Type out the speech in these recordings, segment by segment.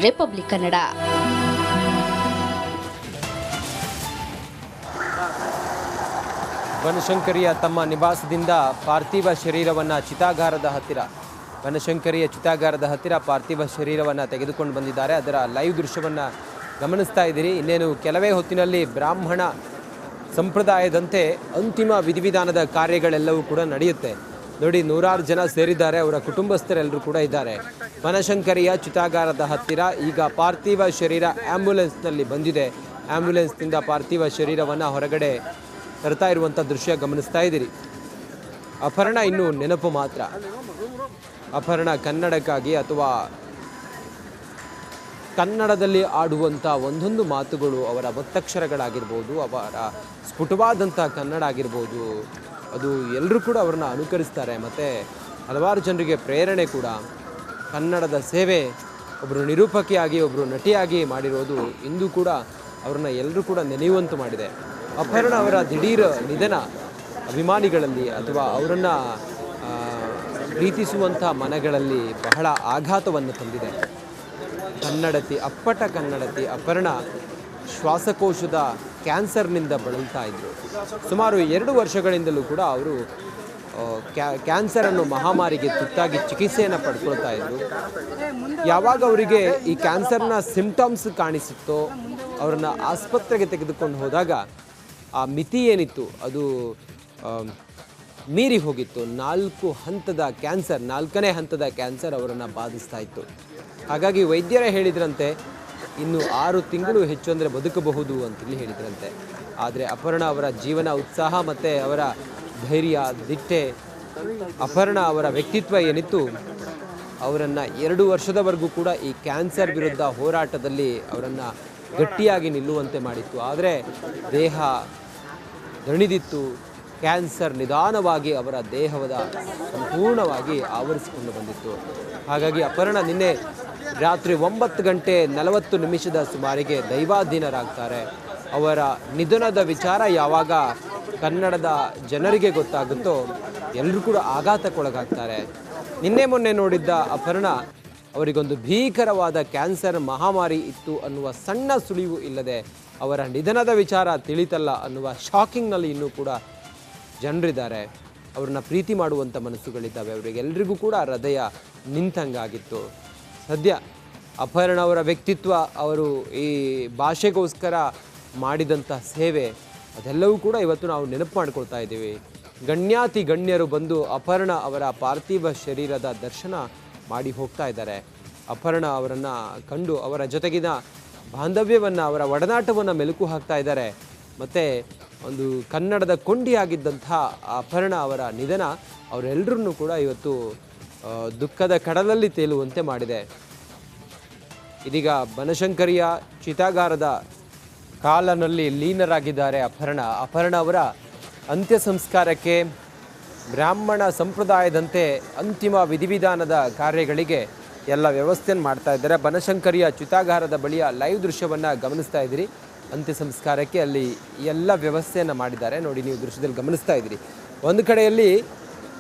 Republic Kannada. ಬನಶಂಕರಿಯ ತಮ್ಮ ನಿವಾಸದಿಂದ ಪಾರ್ಥಿವ ಶರೀರವನ್ನು ಚಿತಾಗಾರದ ಹತ್ತಿರ ಪಾರ್ಥಿವ ಶರೀರವನ್ನು ತೆಗೆದುಕೊಂಡು ಬಂದಿದ್ದಾರೆ. ಅದರ ಲೈವ್ ದೃಶ್ಯವನ್ನು ಗಮನಿಸ್ತಾ ಇದ್ದೀರಿ. ಇನ್ನೇನು ಕೆಲವೇ ಹೊತ್ತಿನಲ್ಲಿ ಬ್ರಾಹ್ಮಣ ಸಂಪ್ರದಾಯದಂತೆ ಅಂತಿಮ ವಿಧಿವಿಧಾನದ ಕಾರ್ಯಗಳೆಲ್ಲವೂ ಕೂಡ ನಡೆಯುತ್ತೆ. ನೋಡಿ, ನೂರಾರು ಜನ ಸೇರಿದ್ದಾರೆ, ಅವರ ಕುಟುಂಬಸ್ಥರೆಲ್ಲರೂ ಕೂಡ ಇದ್ದಾರೆ. ಬನಶಂಕರಿಯ ಚಿತಾಗಾರದ ಹತ್ತಿರ ಈಗ ಪಾರ್ಥಿವ ಶರೀರ ಆ್ಯಂಬುಲೆನ್ಸ್ನಲ್ಲಿ ಬಂದಿದೆ. ಆ್ಯಂಬುಲೆನ್ಸ್ನಿಂದ ಪಾರ್ಥಿವ ಶರೀರವನ್ನು ಹೊರಗಡೆ ತರ್ತಾ ಇರುವಂಥ ದೃಶ್ಯ ಗಮನಿಸ್ತಾ ಇದ್ದೀರಿ. ಅಪರ್ಣ ಇನ್ನೂ ನೆನಪು ಮಾತ್ರ. ಅಪರ್ಣ ಕನ್ನಡಕ್ಕಾಗಿ ಅಥವಾ ಕನ್ನಡದಲ್ಲಿ ಆಡುವಂಥ ಒಂದೊಂದು ಮಾತುಗಳು, ಅವರ ಒತ್ತಕ್ಷರಗಳಾಗಿರ್ಬೋದು, ಅವರ ಸ್ಫುಟವಾದಂಥ ಕನ್ನಡ ಆಗಿರ್ಬೋದು, ಅದು ಎಲ್ಲರೂ ಕೂಡ ಅವ್ರನ್ನ ಅನುಕರಿಸ್ತಾರೆ. ಮತ್ತು ಹಲವಾರು ಜನರಿಗೆ ಪ್ರೇರಣೆ ಕೂಡ. ಕನ್ನಡದ ಸೇವೆ ಒಬ್ಬರು ನಿರೂಪಕಿಯಾಗಿ, ಒಬ್ಬರು ನಟಿಯಾಗಿ ಮಾಡಿರೋದು ಇಂದು ಕೂಡ ಅವ್ರನ್ನ ಎಲ್ಲರೂ ಕೂಡ ನೆನೆಯುವಂತೆ ಮಾಡಿದೆ. ಅಪರ್ಣ ಅವರ ದಿಢೀರ್ ನಿಧನ ಅಭಿಮಾನಿಗಳಲ್ಲಿ ಅಥವಾ ಅವರನ್ನು ಪ್ರೀತಿಸುವಂಥ ಮನಗಳಲ್ಲಿ ಬಹಳ ಆಘಾತವನ್ನು ತಂದಿದೆ. ಅಪ್ಪಟ ಕನ್ನಡತಿ ಅಪರ್ಣ ಶ್ವಾಸಕೋಶದ ಕ್ಯಾನ್ಸರ್ನಿಂದ ಬಳಲ್ತಾ ಇದ್ದರು. ಸುಮಾರು 2 ವರ್ಷಗಳಿಂದಲೂ ಕೂಡ ಅವರು ಕ್ಯಾನ್ಸರನ್ನು ಮಹಾಮಾರಿಗೆ ತುತ್ತಾಗಿ ಚಿಕಿತ್ಸೆಯನ್ನು ಪಡ್ಕೊಳ್ತಾ ಇದ್ದರು. ಯಾವಾಗ ಅವರಿಗೆ ಈ ಕ್ಯಾನ್ಸರ್ನ ಸಿಂಪ್ಟಮ್ಸ್ ಕಾಣಿಸುತ್ತೋ ಅವರನ್ನು ಆಸ್ಪತ್ರೆಗೆ ತೆಗೆದುಕೊಂಡು ಹೋದಾಗ ಆ ಮಿತಿ ಏನಿತ್ತು ಅದು ಮೀರಿ ಹೋಗಿತ್ತು. 4 ಹಂತದ ಕ್ಯಾನ್ಸರ್, 4ನೇ ಹಂತದ ಕ್ಯಾನ್ಸರ್ ಅವರನ್ನು ಬಾಧಿಸ್ತಾ ಇತ್ತು. ಹಾಗಾಗಿ ವೈದ್ಯರೇ ಹೇಳಿದ್ರಂತೆ ಇನ್ನು 6 ತಿಂಗಳು ಹೆಚ್ಚು ಅಂದರೆ ಬದುಕಬಹುದು ಅಂತೇಳಿ ಹೇಳಿದ್ರಂತೆ. ಆದರೆ ಅಪರ್ಣ ಅವರ ಜೀವನ ಉತ್ಸಾಹ ಮತ್ತು ಅವರ ಧೈರ್ಯ, ದಿಟ್ಟೆ, ಅಪರ್ಣ ಅವರ ವ್ಯಕ್ತಿತ್ವ ಏನಿತ್ತು ಅವರನ್ನು 2 ವರ್ಷದವರೆಗೂ ಕೂಡ ಈ ಕ್ಯಾನ್ಸರ್ ವಿರುದ್ಧ ಹೋರಾಟದಲ್ಲಿ ಅವರನ್ನು ಗಟ್ಟಿಯಾಗಿ ನಿಲ್ಲುವಂತೆ ಮಾಡಿತ್ತು. ಆದರೆ ದೇಹ ದಣಿದಿತ್ತು. ಕ್ಯಾನ್ಸರ್ ನಿಧಾನವಾಗಿ ಅವರ ದೇಹದ ಸಂಪೂರ್ಣವಾಗಿ ಆವರಿಸಿಕೊಂಡು ಬಂದಿತ್ತು. ಹಾಗಾಗಿ ಅಪರ್ಣ ನಿನ್ನೆ ರಾತ್ರಿ 9:40 ಸುಮಾರಿಗೆ ದೈವಾಧೀನರಾಗ್ತಾರೆ. ಅವರ ನಿಧನದ ವಿಚಾರ ಯಾವಾಗ ಕನ್ನಡದ ಜನರಿಗೆ ಗೊತ್ತಾಗುತ್ತೋ ಎಲ್ಲರೂ ಕೂಡ ಆಘಾತಕ್ಕೊಳಗಾಗ್ತಾರೆ. ನಿನ್ನೆ ಮೊನ್ನೆ ನೋಡಿದ್ದ ಅಪರ್ಣ ಅವರಿಗೊಂದು ಭೀಕರವಾದ ಕ್ಯಾನ್ಸರ್ ಮಹಾಮಾರಿ ಇತ್ತು ಅನ್ನುವ ಸಣ್ಣ ಸುಳಿವು ಇಲ್ಲದೆ ಅವರ ನಿಧನದ ವಿಚಾರ ತಿಳಿತಲ್ಲ ಅನ್ನುವ ಶಾಕಿಂಗ್ನಲ್ಲಿ ಇನ್ನೂ ಕೂಡ ಜನರಿದ್ದಾರೆ. ಅವ್ರನ್ನ ಪ್ರೀತಿ ಮಾಡುವಂಥ ಮನಸ್ಸುಗಳಿದ್ದಾವೆ. ಅವರಿಗೆಲ್ಲರಿಗೂ ಕೂಡ ಹೃದಯ ನಿಂತಂಗಾಗಿತ್ತು. ಸದ್ಯ ಅಪರ್ಣ ಅವರ ವ್ಯಕ್ತಿತ್ವ, ಅವರು ಈ ಭಾಷೆಗೋಸ್ಕರ ಮಾಡಿದಂಥ ಸೇವೆ ಅದೆಲ್ಲವೂ ಕೂಡ ಇವತ್ತು ನಾವು ನೆನಪು ಮಾಡ್ಕೊಳ್ತಾ ಇದ್ದೀವಿ. ಗಣ್ಯಾತಿ ಗಣ್ಯರು ಬಂದು ಅಪರ್ಣ ಅವರ ಪಾರ್ಥಿವ ಶರೀರದ ದರ್ಶನ ಮಾಡಿ ಹೋಗ್ತಾ ಇದ್ದಾರೆ. ಅಪರ್ಣ ಅವರನ್ನು ಕಂಡು ಅವರ ಜೊತೆಗಿನ ಬಾಂಧವ್ಯವನ್ನು, ಅವರ ಒಡನಾಟವನ್ನು ಮೆಲುಕು ಹಾಕ್ತಾ ಇದ್ದಾರೆ. ಮತ್ತು ಒಂದು ಕನ್ನಡದ ಕೊಂಡಿಯಾಗಿದ್ದಂಥ ಅಪರ್ಣ ಅವರ ನಿಧನ ಅವರೆಲ್ಲರನ್ನೂ ಕೂಡ ಇವತ್ತು ದುಃಖದ ಕಡಲಲ್ಲಿ ತೇಲುವಂತೆ ಮಾಡಿದೆ. ಇದೀಗ ಬನಶಂಕರಿಯ ಚಿತಾಗಾರದ ಕಾಲನಲ್ಲಿ ಲೀನರಾಗಿದ್ದಾರೆ ಅಪರ್ಣ ಅವರ ಅಂತ್ಯ ಸಂಸ್ಕಾರಕ್ಕೆ ಬ್ರಾಹ್ಮಣ ಸಂಪ್ರದಾಯದಂತೆ ಅಂತಿಮ ವಿಧಿವಿಧಾನದ ಕಾರ್ಯಗಳಿಗೆ ಎಲ್ಲ ವ್ಯವಸ್ಥೆಯನ್ನು ಮಾಡ್ತಾ ಇದ್ದಾರೆ. ಬನಶಂಕರಿಯ ಚಿತಾಗಾರದ ಬಳಿಯ ಲೈವ್ ದೃಶ್ಯವನ್ನು ಗಮನಿಸ್ತಾ ಇದ್ದೀರಿ. ಅಂತ್ಯ ಸಂಸ್ಕಾರಕ್ಕೆ ಅಲ್ಲಿ ಎಲ್ಲ ವ್ಯವಸ್ಥೆಯನ್ನು ಮಾಡಿದ್ದಾರೆ. ನೋಡಿ, ನೀವು ದೃಶ್ಯದಲ್ಲಿ ಗಮನಿಸ್ತಾ ಇದ್ದೀರಿ. ಒಂದು ಕಡೆಯಲ್ಲಿ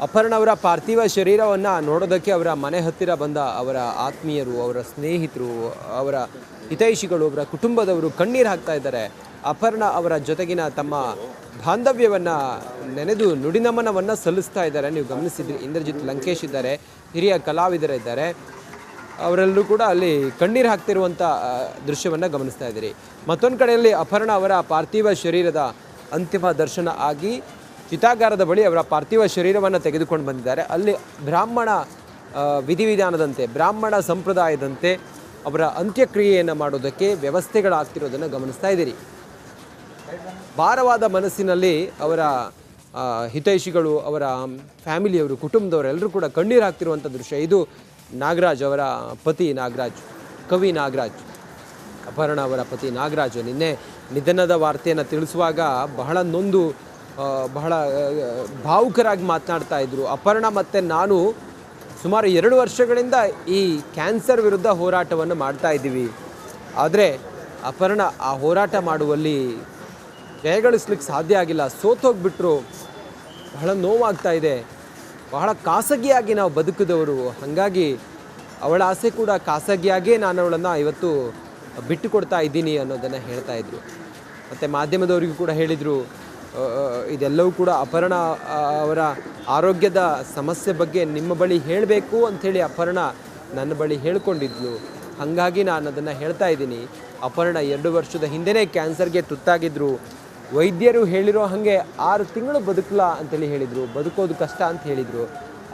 ಅಪರ್ಣ ಅವರ ಪಾರ್ಥಿವ ಶರೀರವನ್ನು ನೋಡೋದಕ್ಕೆ ಅವರ ಮನೆ ಹತ್ತಿರ ಬಂದ ಅವರ ಆತ್ಮೀಯರು, ಅವರ ಸ್ನೇಹಿತರು, ಅವರ ಹಿತೈಷಿಗಳು, ಅವರ ಕುಟುಂಬದವರು ಕಣ್ಣೀರು ಹಾಕ್ತಾ ಇದ್ದಾರೆ. ಅಪರ್ಣ ಅವರ ಜೊತೆಗಿನ ತಮ್ಮ ಬಾಂಧವ್ಯವನ್ನು ನೆನೆದು ನುಡಿನಮನವನ್ನು ಸಲ್ಲಿಸ್ತಾ ಇದ್ದಾರೆ. ನೀವು ಗಮನಿಸಿದ್ರಿ, ಇಂದ್ರಜಿತ್ ಲಂಕೇಶ್ ಇದ್ದಾರೆ, ಹಿರಿಯ ಕಲಾವಿದರಿದ್ದಾರೆ. ಅವರೆಲ್ಲರೂ ಕೂಡ ಅಲ್ಲಿ ಕಣ್ಣೀರು ಹಾಕ್ತಿರುವಂಥ ದೃಶ್ಯವನ್ನು ಗಮನಿಸ್ತಾ ಇದ್ದೀರಿ. ಮತ್ತೊಂದು ಕಡೆಯಲ್ಲಿ ಅಪರ್ಣ ಅವರ ಪಾರ್ಥಿವ ಶರೀರದ ಅಂತಿಮ ದರ್ಶನ ಆಗಿ ಚಿತಾಗಾರದ ಬಳಿ ಅವರ ಪಾರ್ಥಿವ ಶರೀರವನ್ನು ತೆಗೆದುಕೊಂಡು ಬಂದಿದ್ದಾರೆ. ಅಲ್ಲಿ ಬ್ರಾಹ್ಮಣ ವಿಧಿವಿಧಾನದಂತೆ, ಬ್ರಾಹ್ಮಣ ಸಂಪ್ರದಾಯದಂತೆ ಅವರ ಅಂತ್ಯಕ್ರಿಯೆಯನ್ನು ಮಾಡೋದಕ್ಕೆ ವ್ಯವಸ್ಥೆಗಳಾಗ್ತಿರೋದನ್ನು ಗಮನಿಸ್ತಾ ಇದ್ದೀರಿ. ಭಾರವಾದ ಮನಸ್ಸಿನಲ್ಲಿ ಅವರ ಹಿತೈಷಿಗಳು, ಅವರ ಫ್ಯಾಮಿಲಿಯವರು, ಕುಟುಂಬದವರೆಲ್ಲರೂ ಕೂಡ ಕಣ್ಣೀರು ಹಾಕ್ತಿರುವಂಥ ದೃಶ್ಯ. ಇದು ನಾಗರಾಜ್ ಅವರ ಪತಿ ನಾಗರಾಜ್, ಕವಿ ನಾಗರಾಜ್, ಅಪರ್ಣ ಅವರ ಪತಿ ನಾಗರಾಜ್ ನಿನ್ನೆ ನಿಧನದ ವಾರ್ತೆಯನ್ನು ತಿಳಿಸುವಾಗ ಬಹಳ ನೊಂದು ಬಹಳ ಭಾವುಕರಾಗಿ ಮಾತನಾಡ್ತಾ ಇದ್ದರು. ಅಪರ್ಣ ಮತ್ತು ನಾನು ಸುಮಾರು 2 ವರ್ಷಗಳಿಂದ ಈ ಕ್ಯಾನ್ಸರ್ ವಿರುದ್ಧ ಹೋರಾಟವನ್ನು ಮಾಡ್ತಾ ಇದ್ದೀವಿ. ಆದರೆ ಅಪರ್ಣ ಆ ಹೋರಾಟ ಮಾಡುವಲ್ಲಿ ಜಯಗಳಿಸ್ಲಿಕ್ಕೆ ಸಾಧ್ಯ ಆಗಿಲ್ಲ, ಸೋತೋಗ್ಬಿಟ್ರು. ಬಹಳ ನೋವಾಗ್ತಾ ಇದೆ. ಬಹಳ ಖಾಸಗಿಯಾಗಿ ನಾವು ಬದುಕಿದವರು. ಹಾಗಾಗಿ ಅವಳ ಆಸೆ ಕೂಡ ಖಾಸಗಿಯಾಗೇ ನಾನು ಅವಳನ್ನು ಇವತ್ತು ಬಿಟ್ಟು ಕೊಡ್ತಾ ಇದ್ದೀನಿ ಅನ್ನೋದನ್ನು ಹೇಳ್ತಾ ಇದ್ರು. ಮತ್ತು ಮಾಧ್ಯಮದವರಿಗೂ ಕೂಡ ಹೇಳಿದರು, ಇದೆಲ್ಲವೂ ಕೂಡ ಅಪರ್ಣ ಅವರ ಆರೋಗ್ಯದ ಸಮಸ್ಯೆ ಬಗ್ಗೆ ನಿಮ್ಮ ಬಳಿ ಹೇಳಬೇಕು ಅಂಥೇಳಿ ಅಪರ್ಣ ನನ್ನ ಬಳಿ ಹೇಳ್ಕೊಂಡಿದ್ಲು. ಹಾಗಾಗಿ ನಾನು ಅದನ್ನು ಹೇಳ್ತಾ ಇದ್ದೀನಿ. ಅಪರ್ಣ 2 ವರ್ಷದ ಹಿಂದೆಯೇ ಕ್ಯಾನ್ಸರ್ಗೆ ತುತ್ತಾಗಿದ್ದರು. ವೈದ್ಯರು ಹೇಳಿರೋ ಹಾಗೆ 6 ತಿಂಗಳು ಬದುಕಲ್ಲ ಅಂತೇಳಿ ಹೇಳಿದರು, ಬದುಕೋದು ಕಷ್ಟ ಅಂತ ಹೇಳಿದರು.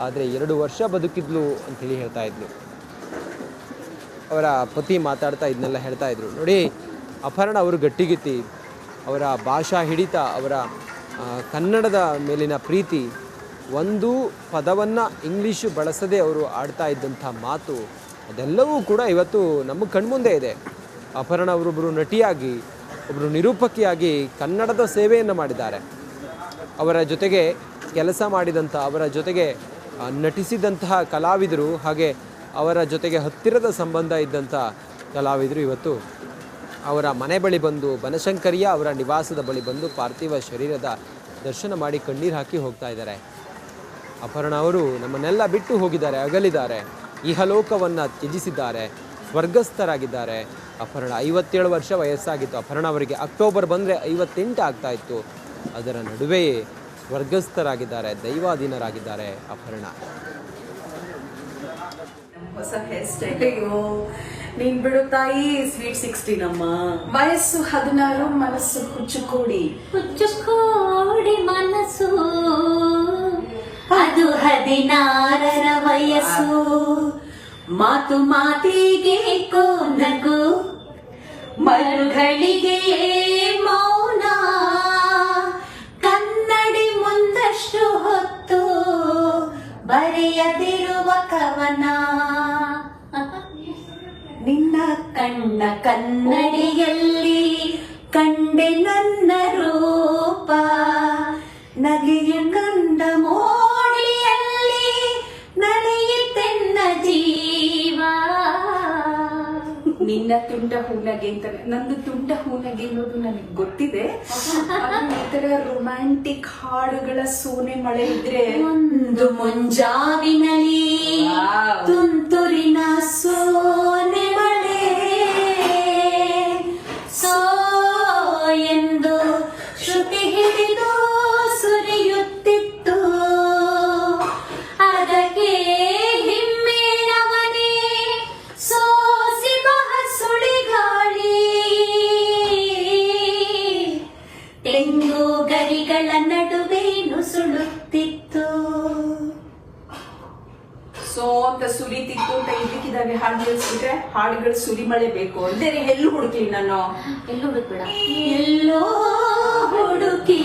ಆದರೆ 2 ವರ್ಷ ಬದುಕಿದ್ಲು ಅಂಥೇಳಿ ಹೇಳ್ತಾ ಇದ್ಲು. ಅವರ ಪತಿ ಮಾತಾಡ್ತಾ ಇದನ್ನೆಲ್ಲ ಹೇಳ್ತಾ ಇದ್ರು. ನೋಡಿ, ಅಪರ್ಣ ಅವರು ಗಟ್ಟಿಗಿತ್ತಿ, ಅವರ ಭಾಷಾ ಹಿಡಿತ, ಅವರ ಕನ್ನಡದ ಮೇಲಿನ ಪ್ರೀತಿ, ಒಂದು ಪದವನ್ನು ಇಂಗ್ಲೀಷು ಬಳಸದೆ ಅವರು ಆಡ್ತಾ ಇದ್ದಂಥ ಮಾತು, ಅದೆಲ್ಲವೂ ಕೂಡ ಇವತ್ತು ನಮ್ಮ ಕಣ್ಮುಂದೆ ಇದೆ. ಅಪರ್ಣ ಅವರೊಬ್ಬರು ನಟಿಯಾಗಿ, ಒಬ್ಬರು ನಿರೂಪಕಿಯಾಗಿ ಕನ್ನಡದ ಸೇವೆಯನ್ನು ಮಾಡಿದ್ದಾರೆ. ಅವರ ಜೊತೆಗೆ ಕೆಲಸ ಮಾಡಿದಂಥ, ಅವರ ಜೊತೆಗೆ ನಟಿಸಿದಂತಹ ಕಲಾವಿದರು, ಹಾಗೆ ಅವರ ಜೊತೆಗೆ ಹತ್ತಿರದ ಸಂಬಂಧ ಇದ್ದಂಥ ಕಲಾವಿದರು ಇವತ್ತು ಅವರ ಮನೆ ಬಳಿ ಬಂದು, ಬನಶಂಕರಿಯ ಅವರ ನಿವಾಸದ ಬಳಿ ಬಂದು ಪಾರ್ಥಿವ ಶರೀರದ ದರ್ಶನ ಮಾಡಿ ಕಣ್ಣೀರು ಹಾಕಿ ಹೋಗ್ತಾ ಇದ್ದಾರೆ. ಅಪರ್ಣ ಅವರು ನಮ್ಮನ್ನೆಲ್ಲ ಬಿಟ್ಟು ಹೋಗಿದ್ದಾರೆ, ಅಗಲಿದ್ದಾರೆ, ಇಹಲೋಕವನ್ನು ತ್ಯಜಿಸಿದ್ದಾರೆ, ಸ್ವರ್ಗಸ್ಥರಾಗಿದ್ದಾರೆ. ಅಪರ್ಣ 57 ವರ್ಷ ವಯಸ್ಸಾಗಿತ್ತು. ಅಪರ್ಣ ಅವರಿಗೆ ಅಕ್ಟೋಬರ್ ಬಂದರೆ 58 ಆಗ್ತಾ ಇತ್ತು. ಅದರ ನಡುವೆಯೇ ಸ್ವರ್ಗಸ್ಥರಾಗಿದ್ದಾರೆ, ದೈವಾಧೀನರಾಗಿದ್ದಾರೆ ಅಪರ್ಣ. ಹೊಸ ಹೇರ್ ಸ್ಟೈಲ್. ನೀನ್ ಬಿಡು ತಾಯಿ, ಸ್ವೀಟ್ 16 ಅಮ್ಮ. ವಯಸ್ಸು 16, ಮನಸ್ಸು ಹುಚ್ಚುಕೋಡಿ. ಹುಚ್ಚುಕೋಡಿ ಮನಸ್ಸು, ಅದು 16ರ ವಯಸ್ಸು. ಮಾತು ಮಾತಿಗೆ ನಗು, ಮರುಗಳಿಗೆ ಮೌನ. ಕನ್ನಡಿ ಮುಂದಷ್ಟು ಹೊತ್ತು ಬರೆಯದಿರುವ ಕವನ. ನಿನ್ನ ಕಣ್ಣ ಕನ್ನಡಿಯಲ್ಲಿ ಕಂಡೆ ನನ್ನ ರೂಪ. ನಗೆಯ ಕಂಡ ಮೋಡಿಯಲ್ಲಿ ನಡೆಯುತ್ತೆನ್ನ ಜೀವ. ನಿನ್ನ ತುಂಡ ಹೂನಗೆ ಅಂತಾನೆ, ನಂದು ತುಂಡ ಹೂನಗೆ ಅನ್ನೋದು ನನಗೆ ಗೊತ್ತಿದೆ. ಈ ತರ ರೊಮ್ಯಾಂಟಿಕ್ ಹಾಡುಗಳ ಸೋನೆ ಮಳೆ ಇದ್ರೆ, ಒಂದು ಮುಂಜಾವಿನಲ್ಲಿ ತುಂತುರಿನ ಸೋನೆ ಮಳೆ, ಸೋ ಎಂದು ಶ್ರುತಿ ಹಿಡಿದು ಸುರಿಯುತ್ತಿತ್ತು. ಅದಕ್ಕೆ ಹಿಮ್ಮೇಳವನೇ ಸೋಸಿ ಬಹ ಸುಳಿಗಾಳಿ. ತೆಂಗು ಗರಿಗಳ ನಡುವೆ ನುಸುಳುತ್ತಿತ್ತು. ಸೋ ಅಂತ ಸುರಿತಿತ್ತು ಅಂತ ಇದಕ್ಕಿದ್ದಾವೆ ಹಾಡು ಹೇಳ್ಸಿದ್ರೆ, ಹಾಡುಗಳು ಸುರಿಮಳೆ ಬೇಕು ಅಂದ್ರೆ ಎಲ್ಲೂ ಹುಡುಕ್ಲಿ ನಾನು. ಎಲ್ಲೋ ಹುಡುಕ್ಬೇಡ, ಎಲ್ಲೋ ಹುಡುಕಿ